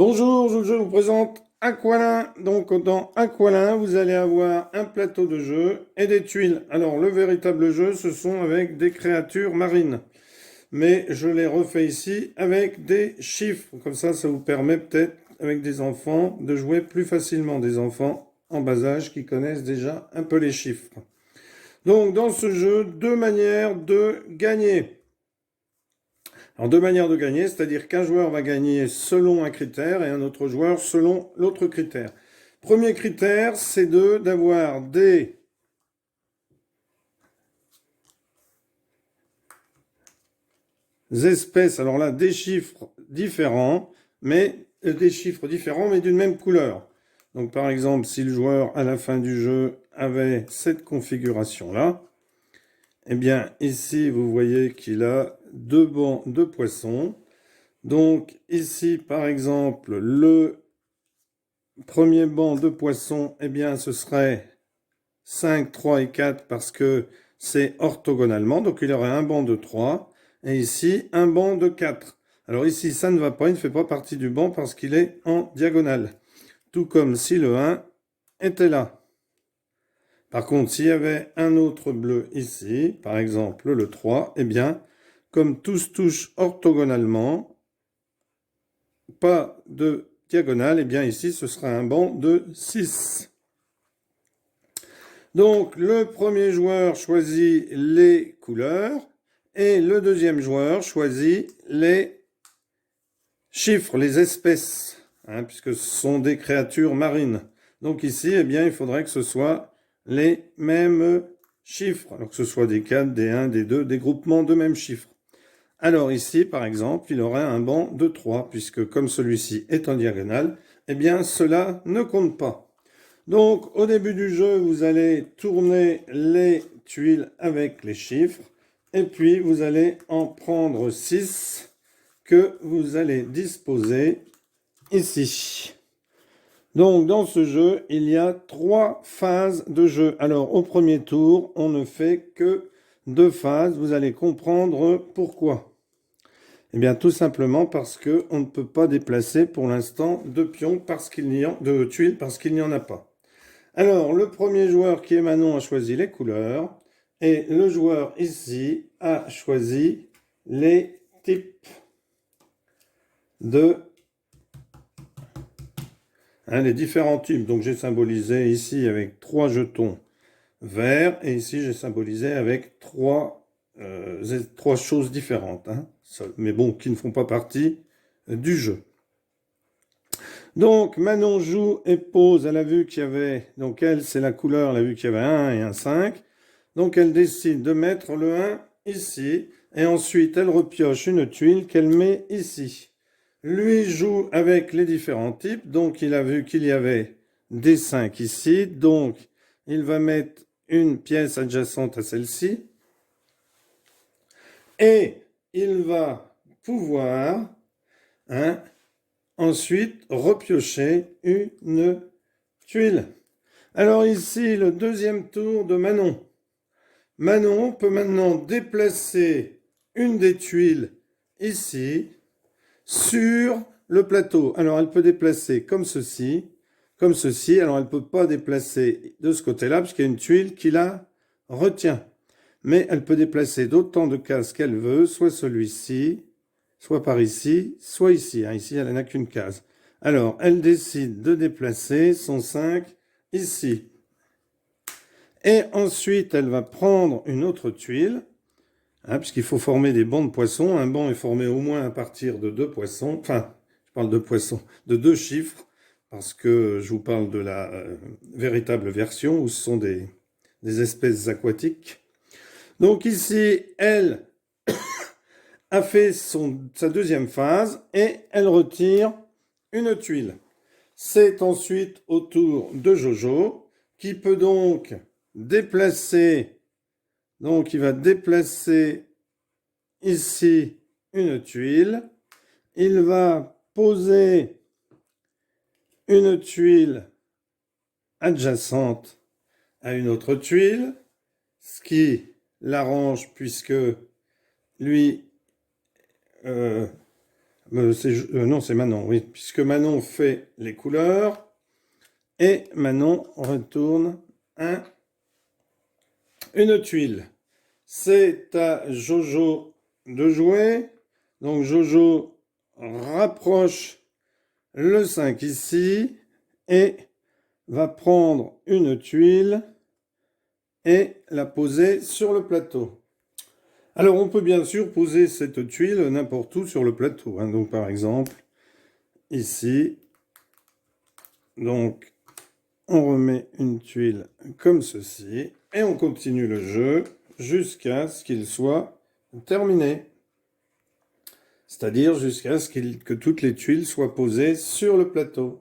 Bonjour, je vous présente Aqualin. Donc dans Aqualin, vous allez avoir un plateau de jeu et des tuiles. Alors le véritable jeu, ce sont avec des créatures marines. Mais je les refais ici avec des chiffres. Comme ça vous permet peut-être avec des enfants de jouer plus facilement. Des enfants en bas âge qui connaissent déjà un peu les chiffres. Donc dans ce jeu, deux manières de gagner. Alors, deux manières de gagner, c'est-à-dire qu'un joueur va gagner selon un critère et un autre joueur selon l'autre critère. Premier critère, c'est d'avoir des espèces, alors là, des chiffres différents, mais d'une même couleur. Donc, par exemple, si le joueur, à la fin du jeu, avait cette configuration-là, eh bien, ici, vous voyez qu'il a deux bancs de poissons. Donc ici, par exemple, le premier banc de poissons, eh bien, ce serait 5, 3 et 4 parce que c'est orthogonalement. Donc il y aurait un banc de 3 et ici, un banc de 4. Alors ici, ça ne va pas, il ne fait pas partie du banc parce qu'il est en diagonale. Tout comme si le 1 était là. Par contre, s'il y avait un autre bleu ici, par exemple le 3, eh bien, comme tous touchent orthogonalement, pas de diagonale, et bien ici ce sera un banc de 6. Donc le premier joueur choisit les couleurs et le deuxième joueur choisit les chiffres, les espèces, puisque ce sont des créatures marines. Donc ici, eh bien, il faudrait que ce soit les mêmes chiffres, alors que ce soit des 4, des 1, des 2, des groupements de mêmes chiffres. Alors ici, par exemple, il aurait un banc de 3, puisque comme celui-ci est en diagonale, eh bien cela ne compte pas. Donc au début du jeu, vous allez tourner les tuiles avec les chiffres, et puis vous allez en prendre 6 que vous allez disposer ici. Donc dans ce jeu, il y a 3 phases de jeu. Alors au premier tour, on ne fait que 2 phases, vous allez comprendre pourquoi. Eh bien, tout simplement parce qu'on ne peut pas déplacer pour l'instant de pions de tuiles parce qu'il n'y en a pas. Alors, le premier joueur qui est Manon a choisi les couleurs et le joueur ici a choisi les types de les différents types. Donc, j'ai symbolisé ici avec 3 jetons verts et ici j'ai symbolisé avec 3 choses différentes, mais bon, qui ne font pas partie du jeu. Donc Manon joue et pose, elle a vu qu'il y avait, donc elle c'est la couleur, elle a vu qu'il y avait un 1 et un 5, donc elle décide de mettre le 1 ici, et ensuite elle repioche une tuile qu'elle met ici. Lui joue avec les différents types, donc il a vu qu'il y avait des 5 ici, donc il va mettre une pièce adjacente à celle-ci, et il va pouvoir ensuite repiocher une tuile. Alors ici, le deuxième tour de Manon. Manon peut maintenant déplacer une des tuiles ici sur le plateau. Alors elle peut déplacer comme ceci, comme ceci. Alors elle ne peut pas déplacer de ce côté-là parce qu'il y a une tuile qui la retient. Mais elle peut déplacer d'autant de cases qu'elle veut, soit celui-ci, soit par ici, soit ici. Ici, elle n'a qu'une case. Alors, elle décide de déplacer son 5 ici. Et ensuite, elle va prendre une autre tuile, puisqu'il faut former des bancs de poissons. Un banc est formé au moins à partir de 2 poissons. Enfin, je parle de poissons, de 2 chiffres, parce que je vous parle de la véritable version, où ce sont des espèces aquatiques. Donc ici, elle a fait sa deuxième phase et elle retire une tuile. C'est ensuite au tour de Jojo qui peut donc déplacer, donc il va déplacer ici une tuile. Il va poser une tuile adjacente à une autre tuile, ce qui l'arrange puisque lui Non, c'est Manon, oui, puisque Manon fait les couleurs, et Manon retourne une tuile. C'est à Jojo de jouer, donc Jojo rapproche le 5 ici, et va prendre une tuile et la poser sur le plateau. Alors on peut bien sûr poser cette tuile n'importe où sur le plateau, hein. Donc par exemple ici, donc on remet une tuile comme ceci et on continue le jeu jusqu'à ce qu'il soit terminé, c'est-à-dire jusqu'à ce que toutes les tuiles soient posées sur le plateau.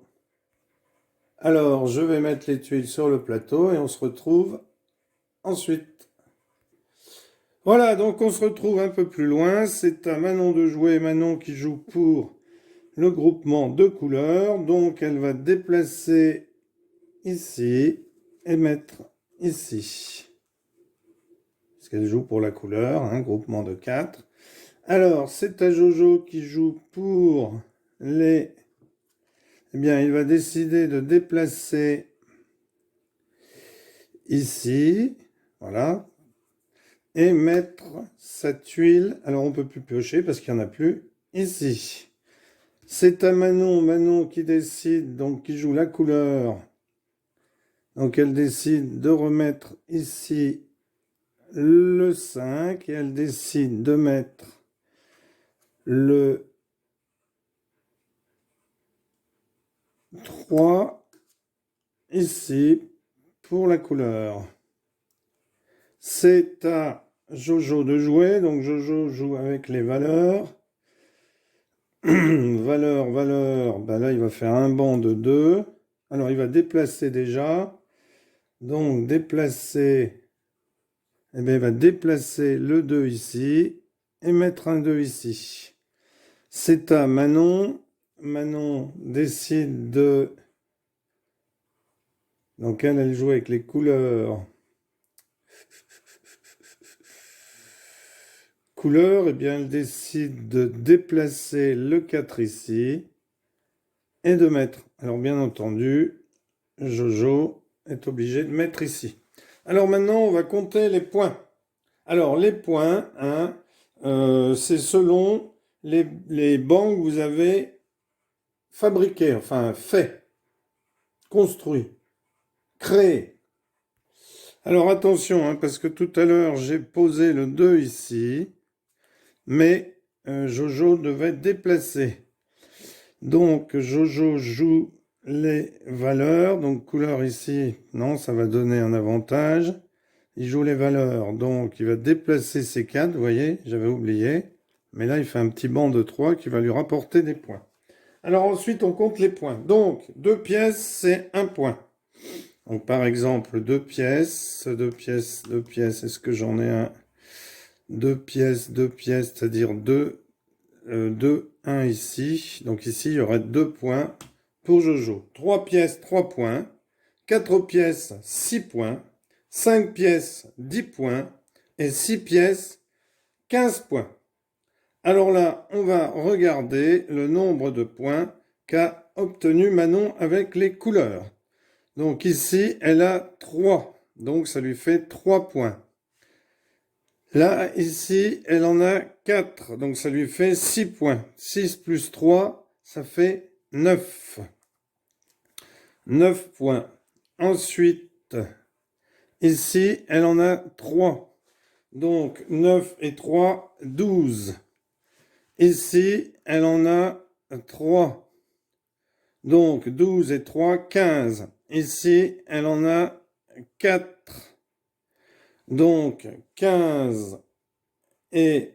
Alors je vais mettre les tuiles sur le plateau et on se retrouve ensuite. Voilà, donc on se retrouve un peu plus loin. C'est à Manon de jouer. Manon qui joue pour le groupement de couleurs. Donc elle va déplacer ici et mettre ici. Parce qu'elle joue pour la couleur, un groupement de 4. Alors, c'est à Jojo qui joue pour les... Eh bien, il va décider de déplacer ici. Voilà. Et mettre sa tuile. Alors on peut plus piocher parce qu'il n'y en a plus ici. C'est à Manon qui décide, donc qui joue la couleur. Donc elle décide de remettre ici le 5 et elle décide de mettre le 3 ici pour la couleur. C'est à Jojo de jouer, donc Jojo joue avec les valeurs. Valeur, ben là il va faire un banc de 2. Alors il va déplacer déjà. Donc déplacer, eh bien, il va déplacer le 2 ici et mettre un 2 ici. C'est à Manon. Manon décide de... Donc elle joue avec les couleurs. Eh bien, elle décide de déplacer le 4 ici et de mettre. Alors, bien entendu, Jojo est obligé de mettre ici. Alors, maintenant, on va compter les points. Alors, les points, hein, c'est selon les bancs que vous avez fabriqués, enfin, fait, construit, créé. Alors, attention, hein, parce que tout à l'heure, j'ai posé le 2 ici. Mais Jojo devait déplacer. Donc Jojo joue les valeurs. Donc couleur ici, non, ça va donner un avantage. Il joue les valeurs. Donc il va déplacer ses 4, vous voyez, j'avais oublié. Mais là, il fait un petit banc de 3 qui va lui rapporter des points. Alors ensuite, on compte les points. Donc 2 pièces, c'est 1 point. Donc par exemple, 2 pièces, 2 pièces, 2 pièces. Est-ce que j'en ai un? 2 pièces, c'est-à-dire 2, 1 ici. Donc ici, il y aurait 2 points pour Jojo. 3 pièces, 3 points. 4 pièces, 6 points. 5 pièces, 10 points. Et 6 pièces, 15 points. Alors là, on va regarder le nombre de points qu'a obtenu Manon avec les couleurs. Donc ici, elle a 3. Donc ça lui fait 3 points. Là, ici, elle en a 4, donc ça lui fait 6 points. 6 plus 3, ça fait 9. 9 points. Ensuite, ici, elle en a 3. Donc 9 et 3, 12. Ici, elle en a 3. Donc 12 et 3, 15. Ici, elle en a 4. Donc 15 et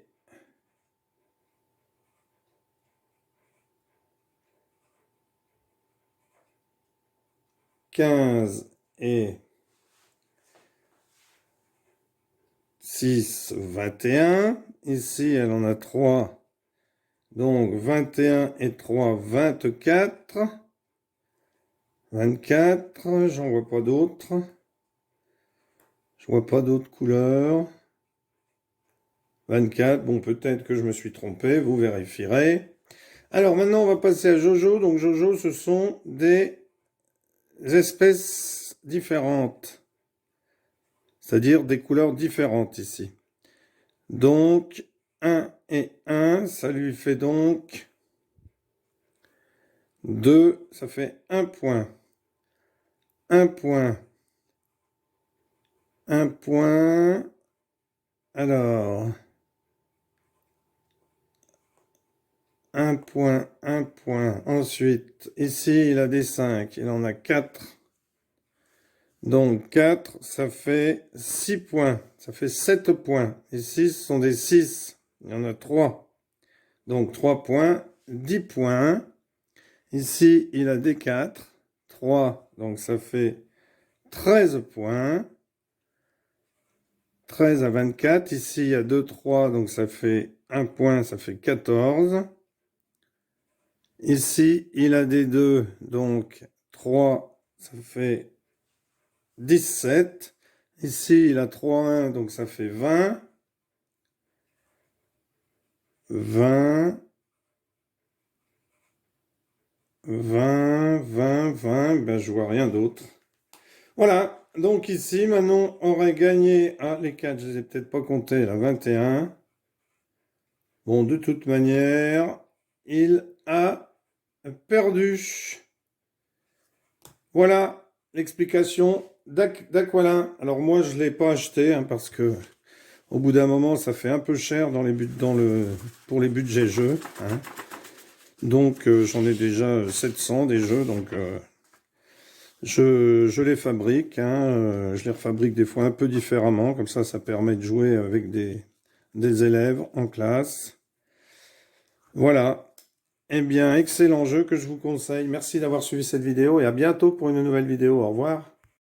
15 et 6, 21. Ici, elle en a 3. Donc 21 et 3, 24. 24, j'en vois pas d'autres. Je vois pas d'autres couleurs. 24, bon peut-être que je me suis trompé, vous vérifierez. Alors maintenant, on va passer à Jojo. Donc Jojo, ce sont des espèces différentes, c'est-à-dire des couleurs différentes ici. Donc 1 et 1, ça lui fait donc 2, ça fait 1 point. 1 point. 1 point. Alors, 1 point, 1 point. Ensuite, ici, il a des 5, il en a 4. Donc 4, ça fait 6 points. Ça fait 7 points. Ici, ce sont des 6. Il y en a 3. Donc 3 points, 10 points. Ici, il a des 4. 3, donc ça fait 13 points. 13 à 24. Ici, il y a 2, 3, donc ça fait 1 point, ça fait 14. Ici, il a des 2, donc 3, ça fait 17. Ici, il a 3, 1, donc ça fait 20. 20. 20, 20, 20, ben je vois rien d'autre. Voilà, donc ici, Manon aurait gagné, ah les 4, je les ai peut-être pas comptés, là, 21. Bon, de toute manière, il a perdu. Voilà l'explication d'Aqualin. Alors moi, je ne l'ai pas acheté, hein, parce que au bout d'un moment, ça fait un peu cher pour les budgets jeux, hein. Donc j'en ai déjà 700 des jeux, donc je les fabrique, hein, je les refabrique des fois un peu différemment, comme ça permet de jouer avec des élèves en classe. Voilà. Eh bien, excellent jeu que je vous conseille. Merci d'avoir suivi cette vidéo et à bientôt pour une nouvelle vidéo. Au revoir.